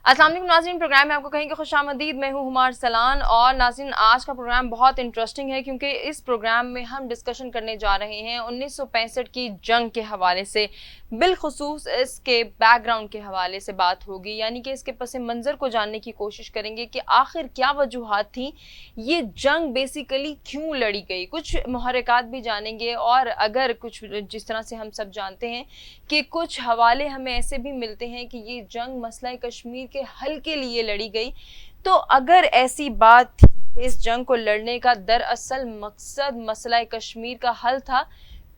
अस्सलाम वालेकुम नाज़रीन, प्रोग्राम में आपको कहेंगे खुशामदीद। मैं हूँ हुमार सलान। और नाज़रीन, आज का प्रोग्राम बहुत इंटरेस्टिंग है क्योंकि इस प्रोग्राम में हम डिस्कशन करने जा रहे हैं 1965 की जंग के हवाले से। बिलखुसूस इसके बैकग्राउंड के हवाले से बात होगी, यानी कि इसके पस मंज़र को जानने की कोशिश करेंगे कि आखिर क्या वजूहात थी, ये जंग बेसिकली क्यों लड़ी गई। कुछ मुहर्रिकात भी जानेंगे, और अगर कुछ जिस तरह से हम सब जानते हैं कि कुछ हवाले हमें ऐसे भी मिलते हैं कि ये जंग मसला कश्मीर के हल के लिए लड़ी गई। तो अगर ऐसी बात थी, इस जंग को लड़ने का दरअसल मकसद मसला कश्मीर का हल था,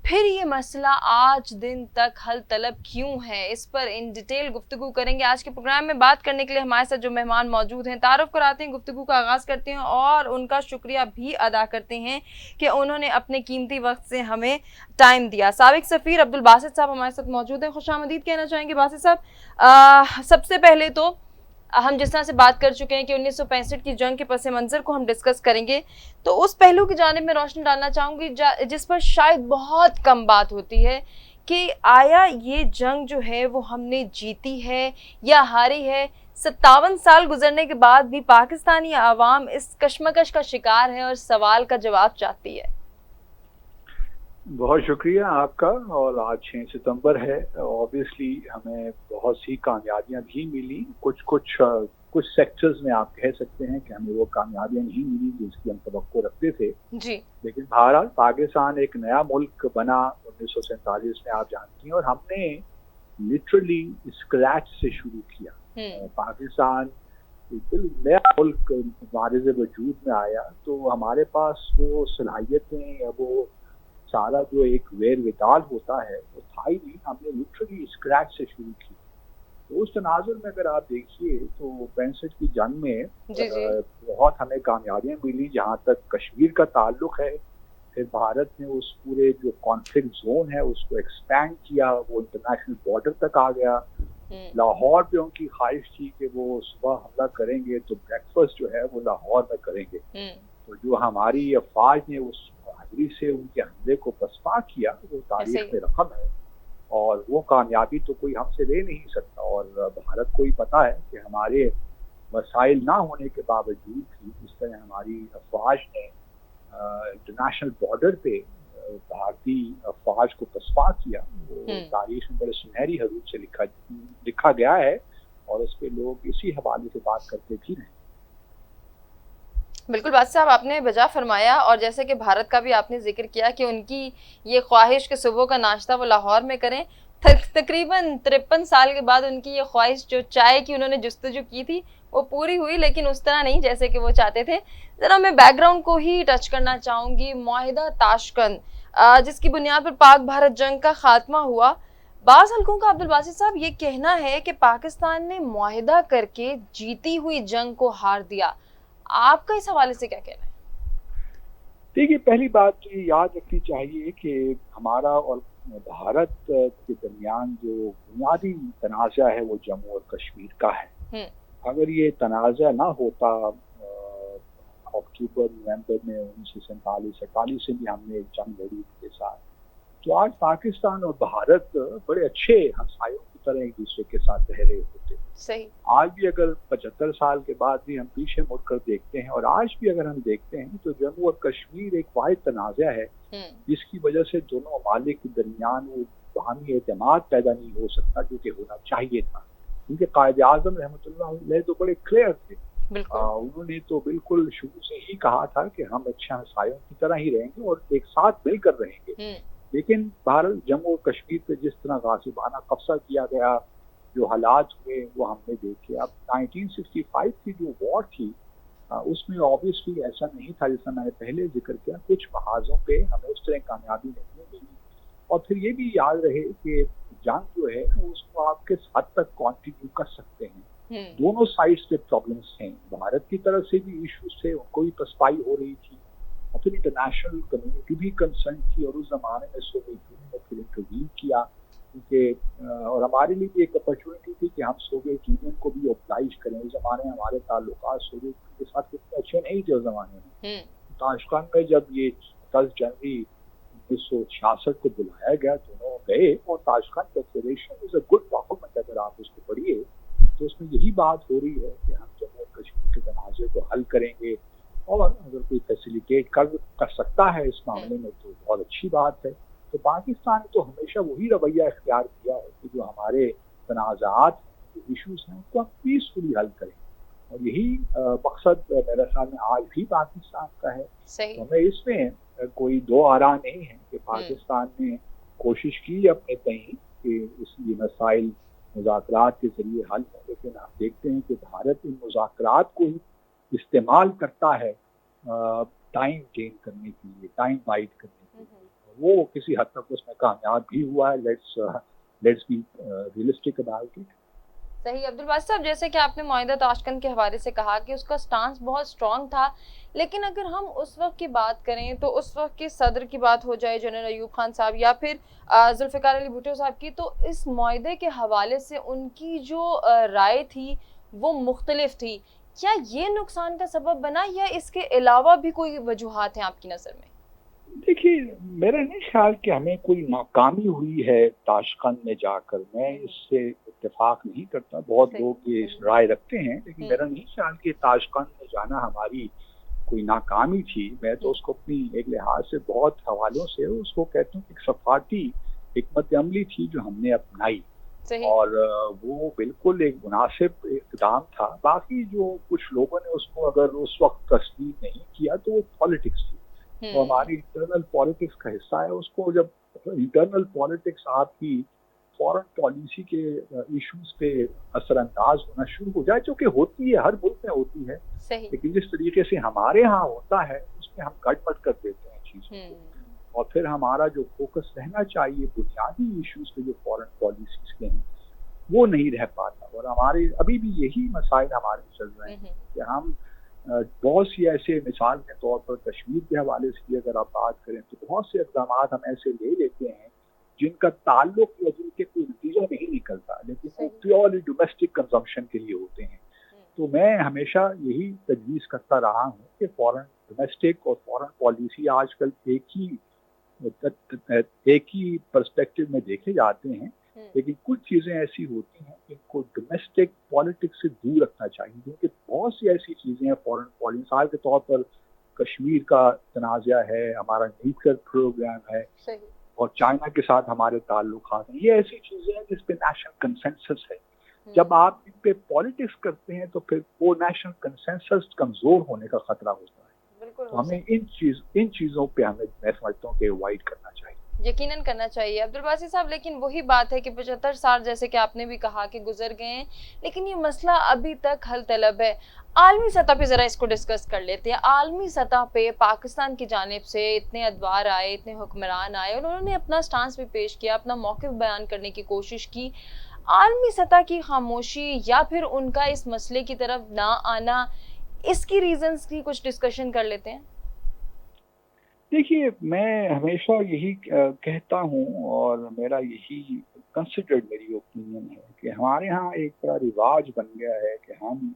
फिर ये मसला आज दिन तक हल तलब क्यों है, इस पर इन डिटेल गुफ्तगू करेंगे। आज के प्रोग्राम में बात करने के लिए हमारे साथ जो मेहमान मौजूद हैं, तारुफ कराते हैं, गुफ्तगू का आगाज़ करते हैं और उनका शुक्रिया भी अदा करते हैं कि उन्होंने अपने कीमती वक्त से हमें टाइम दिया। साबिक सफ़ीर अब्दुल बासित साहब हमारे साथ मौजूद हैं। खुशामदीद कहना चाहेंगे बासित साहब। सबसे पहले तो हम जिस तरह से बात कर चुके हैं कि 1965 की जंग के पस मंज़र को हम डिस्कस करेंगे, तो उस पहलू की जानिब में रोशनी डालना चाहूँगी जिस पर शायद बहुत कम बात होती है कि आया ये जंग जो है वो हमने जीती है या हारी है। 57 साल गुजरने के बाद भी पाकिस्तानी आवाम इस कशमकश का शिकार है और सवाल का जवाब चाहती है। बहुत शुक्रिया आपका। और आज 6 सितंबर है। ऑब्वियसली हमें बहुत सी कामयाबियां भी मिली। कुछ सेक्टर्स में आप कह सकते हैं कि हमें वो कामयाबियां नहीं मिली जिसकी हम तवक्को रखते थे। जी। लेकिन बहरहाल पाकिस्तान एक नया मुल्क बना 1947 में, आप जानती हैं, और हमने लिटरली स्क्रैच से शुरू किया। पाकिस्तान बिल्कुल नया मुल्क वारिज़ वजूद में आया, तो हमारे पास वो सलाहियतें या वो सारा जो एक वेर विदाल होता है वो था ही नहीं। हमने लिटरली स्क्रैच से शुरू की। तो उस तनाजुर में अगर आप देखिए तो 65 की जंग में जी जी। बहुत हमें कामयाबियां मिली जहाँ तक कश्मीर का ताल्लुक है। फिर भारत ने उस पूरे जो कॉन्फ्लिक्ट जोन है उसको एक्सपैंड किया, वो इंटरनेशनल बॉर्डर तक आ गया। लाहौर पे उनकी ख्वाहिश थी कि वो सुबह हमला करेंगे तो ब्रेकफास्ट जो है वो लाहौर में करेंगे। तो जो हमारी अफवाज ने उस बहादुरी से उनके हमले को पसपा किया वो तारीख में रकम है, और वो कामयाबी तो कोई हमसे ले नहीं सकता। और भारत को ही पता है कि हमारे वसाइल ना होने के बावजूद भी जिस तरह हमारी अफवाज ने इंटरनेशनल बॉर्डर पे भारतीय अफवाज को पसपा किया, वो तारीख में बड़े सुनहरी हरूफ से लिखा गया है, और उस पर लोग इसी हवाले से बात करते भी रहे। बिल्कुल बात साहब, आपने बजा फरमाया। और जैसे कि भारत का भी आपने जिक्र किया कि उनकी ये ख्वाहिश कि सुबह का नाश्ता वो लाहौर में करें। तकरीबन 53 साल के बाद उनकी ये ख्वाहिश, जो चाय की उन्होंने जुस्तजू की थी, वो पूरी हुई, लेकिन उस तरह नहीं जैसे कि वो चाहते थे। ज़रा मैं बैकग्राउंड को ही टच करना चाहूँगी। मुआहिदा ताशकंद, जिसकी बुनियाद पर पाक भारत जंग का खात्मा हुआ। बाज़ हल्कों का अब्दुल बासित साहब ये कहना है कि पाकिस्तान ने मुआहिदा करके जीती हुई जंग को हार दिया। आपका इस हवाले से क्या कहना है? देखिए, पहली बात तो ये याद रखनी चाहिए कि हमारा और भारत के दरमियान जो बुनियादी तनाज़ा है वो जम्मू और कश्मीर का है। अगर ये तनाज़ा ना होता अक्टूबर नवंबर में 1947-48 से भी हमने जंग लड़ी के साथ, तो आज पाकिस्तान और भारत बड़े अच्छे हमसायों की तरह एक दूसरे के साथ रह रहे होते। सही। आज भी अगर 75 साल के बाद भी हम पीछे मुड़कर देखते हैं, और आज भी अगर हम देखते हैं, तो जम्मू और कश्मीर एक वाहिद तनाज़ा है जिसकी वजह से दोनों ममालिक के दरमियान वो बाहमी एतमाद पैदा नहीं हो सकता जो कि होना चाहिए था। क्योंकि कायद आज़म रहमतुल्लाह अलैह तो बड़े क्लियर थे। उन्होंने तो बिल्कुल शुरू से ही कहा था कि हम अच्छे हमसायों की तरह ही रहेंगे और एक साथ मिलकर रहेंगे। लेकिन भारत जम्मू और कश्मीर पे जिस तरह गासिबाना कब्जा किया गया, जो हालात हुए वो हमने देखे। अब 1965 की जो वॉर थी उसमें ऑब्वियसली ऐसा नहीं था, जैसा मैंने पहले जिक्र किया, कुछ महाजों पे हमें उस तरह कामयाबी नहीं मिली। और फिर ये भी याद रहे कि जंग जो है उसको आप किस हद तक कंटिन्यू कर सकते हैं। दोनों साइड्स पे प्रॉब्लम्स हैं, भारत की तरफ से भी इश्यूज थे, उनको भी पसपाई हो रही थी, और फिर इंटरनेशनल कम्युनिटी भी कंसर्न थी, और उस जमाने में सोवियत यूनियन ने फिर इंटरवीन किया, क्योंकि और हमारे लिए भी एक अपॉर्चुनिटी थी कि हम सोवियत यूनियन को भी ऑब्लाइज करें। उस जमाने में हमारे ताल्लुकात सोवियत यूनियन के साथ कितने अच्छे नहीं थे उस जमाने में। ताशकंद में जब ये 10 जनवरी 1966 को बुलाया गया, दोनों गए, और Tashkent declaration is a good document. अगर आप उसको पढ़िए तो उसमें यही बात हो रही है कि हम जम्मू और कश्मीर के तनाज़े को हल करेंगे, और अगर कोई फैसिलिटेट कर सकता है इस मामले में तो बहुत अच्छी बात है। तो पाकिस्तान ने तो हमेशा वही रवैया इख्तियार किया है कि जो हमारे तनाज़ात, जो इशूज़ हैं, उनको हम पीसफुली हल करें, और यही मकसद मेरे ख्याल में आज भी पाकिस्तान का है। तो हमें इसमें कोई दो आरा नहीं है कि पाकिस्तान ने कोशिश की अपने कहीं कि ये मसाइल मुज़ाकरात के ज़रिए हल हों, लेकिन आप देखते हैं कि भारत इन मुज़ाकरात को ही इस्तेमाल करता है टाइम गेन करने के लिए, टाइम बाइट करने के लिए। वो किसी हद तक उसमें कामयाब भी हुआ है। Let's be realistic about it. सही। अब्दुल बासित साहब, जैसे कि आपने मुआहिदा ताशकंद के हवाले से कहा कि उसका स्टांस बहुत स्ट्रॉन्ग था, लेकिन अगर हम उस वक्त की बात करें तो उस वक्त के सदर की बात हो जाए जनरल अयूब खान साहब या फिर जुल्फ़िकार अली भुट्टो साहब की, तो इस मुआहिदे के हवाले से उनकी जो राय थी वो मुख्तलिफ थी। क्या ये नुकसान का सबब बना या इसके अलावा भी कोई वजूहात हैं आपकी नज़र में? देखिए, मेरा नहीं ख्याल कि हमें कोई नाकामी हुई है ताशकंद में जाकर, मैं इससे इत्तेफाक नहीं करता। बहुत लोग ये राय रखते हैं, लेकिन मेरा नहीं ख्याल कि ताशकंद में जाना हमारी कोई नाकामी थी। मैं तो उसको अपनी एक लिहाज से बहुत हवालों से उसको कहता हूँ, एक सफाती हिकमत अमली थी जो हमने अपनाई, और वो बिल्कुल एक मुनासिब इक़दाम था। बाकी जो कुछ लोगों ने उसको अगर उस वक्त तस्लीम नहीं किया तो वो पॉलिटिक्स थी, तो हमारी इंटरनल पॉलिटिक्स का हिस्सा है। उसको जब इंटरनल पॉलिटिक्स आपकी फॉरेन पॉलिसी के इश्यूज पे असरअंदाज होना शुरू हो जाए, जो कि होती है, हर मुल्क में होती है, लेकिन जिस तरीके से हमारे यहाँ होता है उसमें हम गड़बड़ कर देते हैं चीज़ों को, और फिर हमारा जो फोकस रहना चाहिए बुनियादी इश्यूज पे जो फॉरेन पॉलिसीज के हैं वो नहीं रह पाता। और हमारे अभी भी यही मसाइल हमारे चल रहे हैं कि हम बहुत सी ऐसे, मिसाल के तौर पर कश्मीर के हवाले से अगर आप बात करें तो बहुत से इक़दाम हम ऐसे ले लेते हैं जिनका ताल्लुक या जिनके कोई नतीजा नहीं निकलता, लेकिन वो प्योरली डोमेस्टिक कंजम्पशन के लिए होते हैं। तो मैं हमेशा यही तजवीज़ करता रहा हूँ कि फॉरेन डोमेस्टिक और फॉरेन पॉलिसी आजकल एक ही पर्सपेक्टिव में देखे जाते हैं, लेकिन कुछ चीज़ें ऐसी होती हैं जिनको डोमेस्टिक पॉलिटिक्स से दूर रखना चाहिए, क्योंकि बहुत सी ऐसी चीज़ें हैं फॉरेन पॉलिसी, मिसाल के तौर पर कश्मीर का तनाज़ा है, हमारा न्यूक्लियर प्रोग्राम है, और चाइना के साथ हमारे ताल्लुकात हैं। ये ऐसी चीज़ें हैं जिस पे नेशनल कंसेंसस है। जब आप इन पे पॉलिटिक्स करते हैं तो फिर वो नेशनल कंसेंसस कमज़ोर होने का खतरा होता है। तो हमें इन चीज़ों पे हमें, मैं समझता हूँ कि अवॉइड करना चाहिए। यकीनन करना चाहिए अब्दुल बासित साहब, लेकिन वही बात है कि 75 साल जैसे कि आपने भी कहा कि गुजर गए हैं, लेकिन ये मसला अभी तक हल तलब है। आलमी सतह पे ज़रा इसको डिस्कस कर लेते हैं। आलमी सतह पे पाकिस्तान की जानिब से इतने अदवार आए, इतने हुक्मरान आए, उन्होंने अपना स्टांस भी पेश किया, अपना मौक़िफ़ बयान करने की कोशिश की। आलमी सतह की खामोशी या फिर उनका इस मसले की तरफ ना आना, इसकी रीजंस की कुछ डिस्कशन कर लेते हैं। देखिए, मैं हमेशा यही कहता हूँ, और मेरा यही कंसिडर्ड मेरी ओपिनियन है कि हमारे यहाँ एक बड़ा रिवाज बन गया है कि हम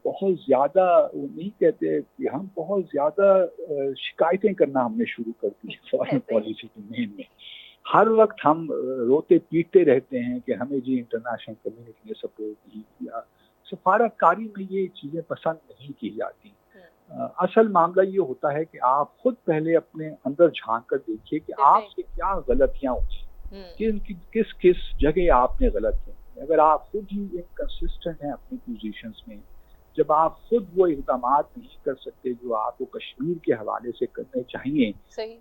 बहुत ज़्यादा, वो नहीं कहते कि हम बहुत ज़्यादा शिकायतें करना हमने शुरू कर दी फॉरेन पॉलिसी के मेन में। हर वक्त हम रोते पीटते रहते हैं कि हमें जी इंटरनेशनल कम्युनिटी ने सपोर्ट नहीं किया। सफारतकारी में ये चीज़ें पसंद नहीं की जाती। असल मामला ये होता है कि आप खुद पहले अपने अंदर झांक कर देखिए कि आपसे क्या गलतियां हुई, किस किस जगह आपने गलत की। अगर आप खुद ही इनकंसिस्टेंट हैं अपनी पोजीशंस में, जब आप खुद वो इक़दाम नहीं कर सकते जो आपको कश्मीर के हवाले से करने चाहिए,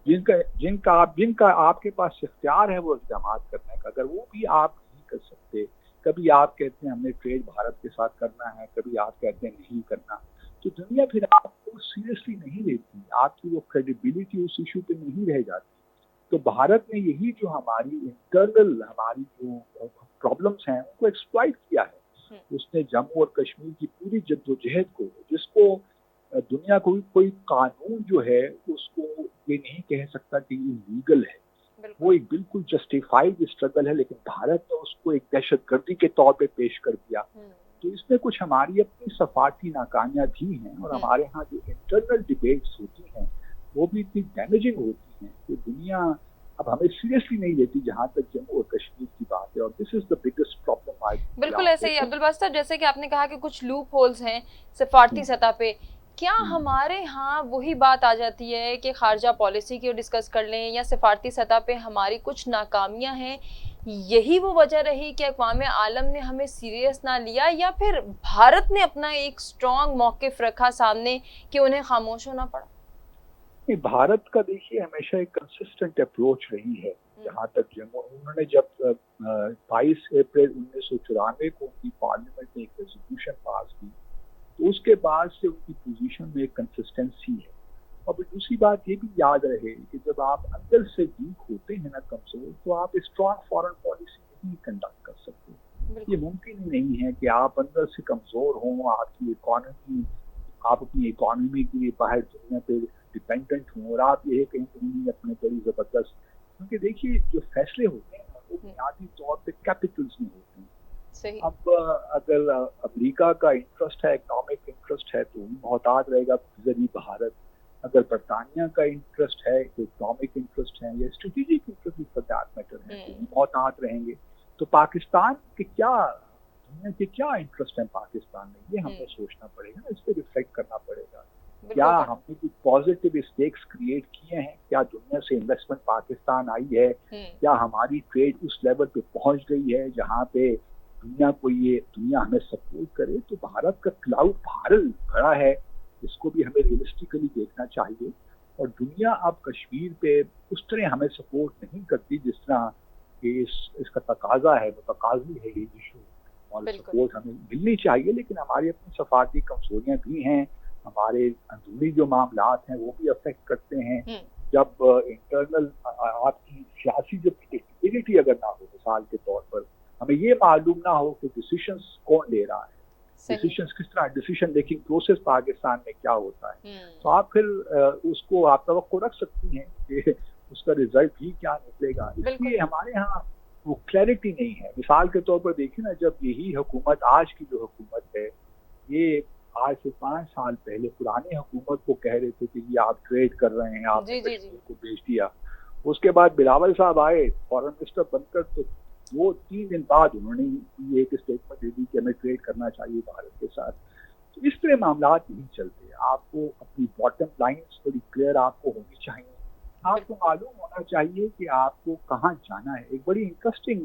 जिनका आपके पास इख्तियार है वो इक़दाम करने का, अगर वो भी आप नहीं कर सकते, कभी आप कहते हैं हमने ट्रेड भारत के साथ करना है, कभी आप कहते हैं नहीं करना, तो दुनिया फिर आपको सीरियसली नहीं लेती, आपकी वो क्रेडिबिलिटी उस इशू पे नहीं रह जाती। तो भारत ने यही जो हमारी इंटरनल, हमारी जो प्रॉब्लम्स हैं उनको एक्सप्लॉइट किया है। उसने जम्मू और कश्मीर की पूरी जद्दोजहद को, जिसको दुनिया कोई कानून जो है उसको ये नहीं कह सकता कि ये लीगल है, वो एक बिल्कुल जस्टिफाइड स्ट्रगल है, लेकिन भारत ने उसको एक दहशतगर्दी के तौर पे पेश कर दिया। तो इसमें कुछ हमारी अपनी सफाती नाकामियां भी हैं, और हमारे यहाँ जो इंटरनल डिबेट्स होती हैं वो भी इतनी डैमेजिंग होती हैं कि दुनिया अब हमें सीरियसली नहीं लेती जहाँ तक जम्मू और कश्मीर की बात है, और this is the biggest problem आज। बिल्कुल ऐसे ही अब्दुल बासित साहब, जैसे कि आपने कहा कि कुछ लूप होल्स हैं सिफारती सतह पे, क्या हमारे यहाँ वही बात आ जाती है कि खारजा पॉलिसी की डिस्कस कर लें या सिफारती सतह पे हमारी कुछ नाकामियां हैं, यही वो वजह रही कि अक़वाम आलम ने हमें सीरियस ना लिया, या फिर भारत ने अपना एक स्ट्रॉन्ग मौक़िफ़ रखा सामने कि उन्हें खामोश होना पड़ा? भारत का देखिए हमेशा एक कंसिस्टेंट अप्रोच रही है जहाँ तक जम्मू। उन्होंने जब 22 अप्रैल 1994 को उनकी पार्लियामेंट ने एक रेजोल्यूशन पास की, तो उसके बाद से उनकी पोजीशन में एक कंसिस्टेंसी है। और दूसरी बात ये भी याद रहे कि जब आप अंदर से वीक होते हैं ना, कमजोर, तो आप स्ट्रॉन्ग फॉरेन पॉलिसी नहीं कंडक्ट कर सकते। ये मुमकिन ही नहीं है कि आप अंदर से कमजोर हों, आपकी इकोनॉमी, आप अपनी इकोनॉमी के लिए बाहर दुनिया पे डिपेंडेंट हों, और आप ये कहीं तो नहीं अपने बड़ी जबरदस्त, क्योंकि देखिए जो फैसले होते हैं वो बुनियादी तौर पे कैपिटल्स में होते हैं। सही। अब अगर अमेरिका का इंटरेस्ट है, इकोनॉमिक इंटरेस्ट है, तो मोहतात रहेगा जरिए भारत। अगर बरतानिया का इंटरेस्ट है, तो इकोनॉमिक इंटरेस्ट है या strategic interest for that matter है, तो मोहतात रहेंगे। तो पाकिस्तान के क्या, दुनिया के क्या इंटरेस्ट है पाकिस्तान में, ये हमें सोचना पड़ेगा, इस पर रिफ्लेक्ट करना पड़ेगा। क्या हमने कुछ पॉजिटिव स्टेक्स क्रिएट किए हैं? क्या दुनिया से इन्वेस्टमेंट पाकिस्तान आई है? क्या हमारी ट्रेड उस लेवल पे पहुंच गई है जहाँ पे दुनिया हमें सपोर्ट करे? तो भारत का क्लाउड भारत खड़ा है, इसको भी हमें रियलिस्टिकली देखना चाहिए। और दुनिया अब कश्मीर पे उस तरह हमें सपोर्ट नहीं करती जिस तरह कि इसका तकाजा है, वो तकाजी है ये इशू, और सपोर्ट हमें मिलनी चाहिए। लेकिन हमारी अपनी सफारती कमजोरियां भी हैं, हमारे अंदरूनी जो मामलात हैं वो भी अफेक्ट करते हैं। जब इंटरनल आपकी सियासी जो प्रेडिक्टेबिलिटी अगर ना हो, मिसाल के तौर पर हमें ये मालूम ना हो कि डिसीजंस कौन ले रहा है, डिसीजंस किस तरह, डिसीजन मेकिंग प्रोसेस पाकिस्तान में क्या होता है, तो आप फिर उसको आप तवक्को रख सकती हैं कि उसका रिजल्ट भी क्या निकलेगा। इसलिए हमारे यहाँ वो क्लैरिटी नहीं है। मिसाल के तौर पर देखिए ना, जब यही हुकूमत, आज की जो हुकूमत है, ये आज से 5 साल पहले पुरानी हुकूमत को कह रहे थे कि ये आप ट्रेड कर रहे हैं, आपने कश्मीर को बेच दिया। उसके बाद बिलावल साहब आए फॉरेन मिनिस्टर बनकर, तो 2-3 दिन बाद उन्होंने ये एक स्टेटमेंट दे दी कि हमें ट्रेड करना चाहिए भारत के साथ। तो इस तरह मामलात नहीं चलते। आपको अपनी बॉटम लाइन्स थोड़ी क्लियर आपको होनी चाहिए। आपको मालूम होना चाहिए कि आपको कहाँ जाना है। एक बड़ी इंटरेस्टिंग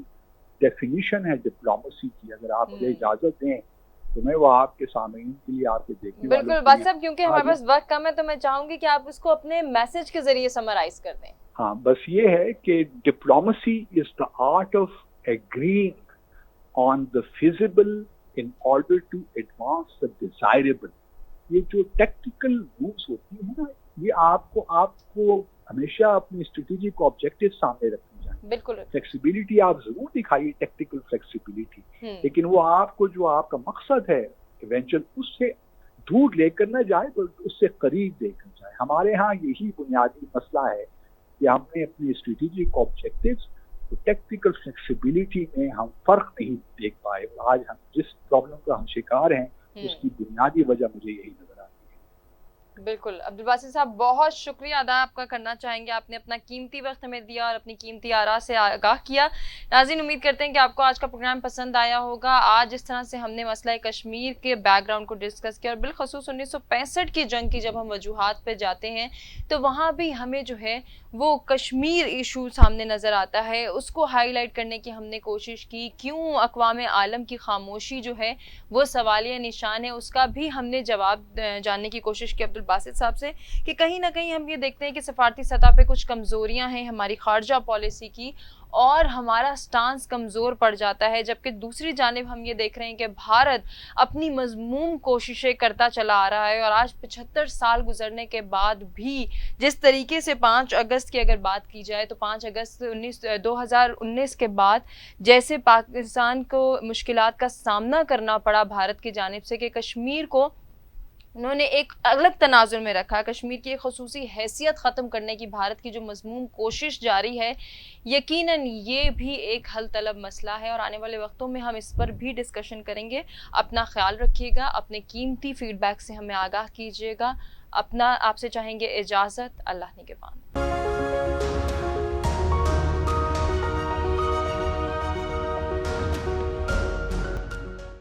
डेफिनेशन है डिप्लोमेसी की, अगर आप मुझे इजाजत दें तो मैं वो आपके सामने के लिए, आपके देखने वालों के लिए। बिल्कुल बासित साहब, क्योंकि हमारे पास वक्त कम है, तो मैं चाहूंगी कि आप उसको अपने मैसेज के जरिए समराइज कर दें। हाँ, बस ये है कि diplomacy is the art of agreeing on the feasible in order to advance the desirable. ये जो टेक्निकल मूव्स होती है ना, ये आपको हमेशा अपनी स्ट्रेटेजिक ऑब्जेक्टिव सामने रखनी चाहिए। बिल्कुल। फ्लेक्सिबिलिटी आप जरूर दिखाइए, टेक्निकल फ्लेक्सिबिलिटी, लेकिन वो आपको जो आपका मकसद है इवेंचुअल, उससे दूर लेकर ना जाए, तो उससे करीब लेकर जाए। हमारे यहाँ यही बुनियादी मसला है कि हमने अपनी स्ट्रेटेजिक ऑब्जेक्टिव्स तो टेक्निकल फ्लेक्सिबिलिटी में हम फर्क नहीं देख पाए। आज हम जिस प्रॉब्लम का हम शिकार हैं, उसकी बुनियादी वजह मुझे यही नजर आती है। बिल्कुल अब्दुल बासित साहब, बहुत शुक्रिया अदा आपका करना चाहेंगे, आपने अपना कीमती वक्त हमें दिया और अपनी कीमती आरा से आगाह किया। नाज़रीन, उम्मीद करते हैं कि आपको आज का प्रोग्राम पसंद आया होगा। आज जिस तरह से हमने मसला कश्मीर के बैकग्राउंड को डिस्कस किया, और बिलखसूस 1965 की जंग की जब हम वजूहात पर जाते हैं तो वहाँ भी हमें जो है वो कश्मीर इशू सामने नज़र आता है, उसको हाईलाइट करने की हमने कोशिश की। क्यों अक़वाम आलम की खामोशी जो है वो सवालिया निशान है, उसका भी हमने जवाब जानने की कोशिश की अब्दुल बासित साहब से, कि कहीं ना कहीं हम ये देखते हैं कि सफारती सतह पे कुछ कमज़ोरियां हैं हमारी खारजा पॉलिसी की, और हमारा स्टांस कमज़ोर पड़ जाता है। जबकि दूसरी जानिब हम ये देख रहे हैं कि भारत अपनी मज़मूम कोशिशें करता चला आ रहा है, और आज 75 साल गुजरने के बाद भी जिस तरीके से 5 अगस्त की अगर बात की जाए, तो 5 अगस्त 2019 के बाद जैसे पाकिस्तान को मुश्किलात का सामना करना पड़ा भारत की जानिब से, कि कश्मीर को उन्होंने एक अलग तनाजुर में रखा, कश्मीर की एक खसूसी हैसियत ख़त्म करने की भारत की जो मज़मूम कोशिश जारी है, यकीनन ये भी एक हल तलब मसला है, और आने वाले वक्तों में हम इस पर भी डिस्कशन करेंगे। अपना ख्याल रखिएगा, अपने कीमती फीडबैक से हमें आगाह कीजिएगा। अपना आपसे चाहेंगे इजाज़त। अल्लाह निगहबान।